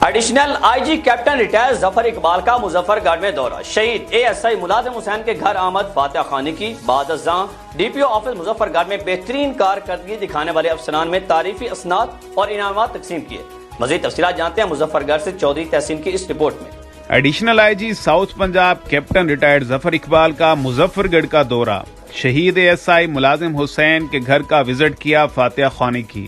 Additional I G captain retire Zafar Iqbal کا مظفر گڑھ میں دورہ، شہید اے ایس آئی ملازم حسین کے گھر آمد، فاتحہ خوانی کی، بعد ازاں D P O office Muzaffar گڑھ میں بہترین کارکردگی دکھانے والے افسران میں تعریفی اسناد اور انعامات تقسیم کیے۔ مزید تفصیلات جانتے ہیں مظفر گڑھ سے چودھری تحسین کی اس رپورٹ میں۔ Additional I G south Punjab captain retired Zafar Iqbal کا مظفر گڑھ کا دورہ، شہید اے ایس آئی ملازم حسین کے گھر کا وزٹ کیا، فاتحہ خوانی کی۔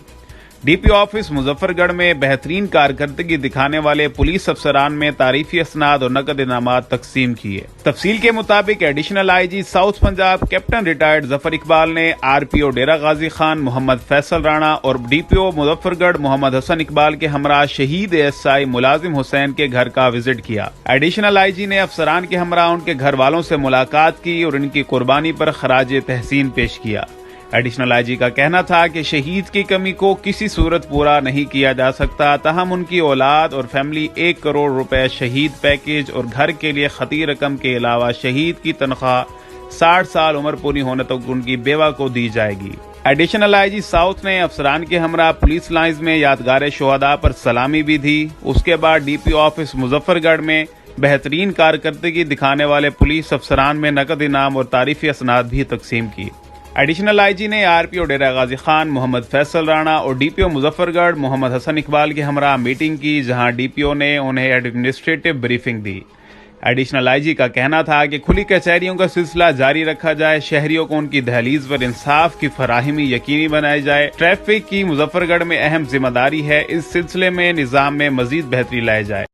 D P O office Muzaffar گڑھ میں بہترین کارکردگی دکھانے والے پولیس افسران میں تعریفی اسناد اور نقد انعامات تقسیم کیے۔ تفصیل کے مطابق additional I G south Punjab captain retired Zafar Iqbal نے R P O Dera Ghazi Khan Muhammad Faisal Rana اور ڈی پی او مظفر گڑھ محمد حسن اقبال کے ہمراہ شہید اے ایس آئی ملازم حسین کے گھر کا وزٹ کیا۔ ایڈیشنل آئی جی نے افسران کے ہمراہ ان کے گھر والوں سے ملاقات کی اور ان کی قربانی پر خراج تحسین پیش کیا۔ ایڈیشنل آئی جی کا کہنا تھا کہ شہید کی کمی کو کسی صورت پورا نہیں کیا جا سکتا، تاہم ان کی اولاد اور فیملی 1 کروڑ روپے شہید پیکیج اور گھر کے لیے خطی رقم کے علاوہ شہید کی تنخواہ 60 سال عمر پوری ہونے تک ان کی بیوہ کو دی جائے گی۔ ایڈیشنل آئی جی ساؤتھ نے افسران کے ہمراہ پولیس لائنز میں یادگار شہداء پر سلامی بھی دی۔ اس کے بعد D P O office Muzaffar گڑھ میں بہترین کارکردگی دکھانے والے پولیس افسران میں نقد انعام اور تعریفی اسناد بھی تقسیم کی۔ ایڈیشنل آئی جی نے R P O Dera Ghazi Khan Muhammad Faisal Rana اور ڈی پی او مظفر گڑھ محمد حسن اقبال کے ہمراہ میٹنگ کی، جہاں ڈی پی او نے انہیں ایڈمنسٹریٹو بریفنگ دی۔ ایڈیشنل آئی جی کا کہنا تھا کہ کھلی کچہریوں کا سلسلہ جاری رکھا جائے، شہریوں کو ان کی دہلیز پر انصاف کی فراہمی یقینی بنائی جائے۔ ٹریفک کی مظفر گڑھ میں اہم ذمہ داری ہے، اس سلسلے میں نظام میں مزید بہتری لائی جائے۔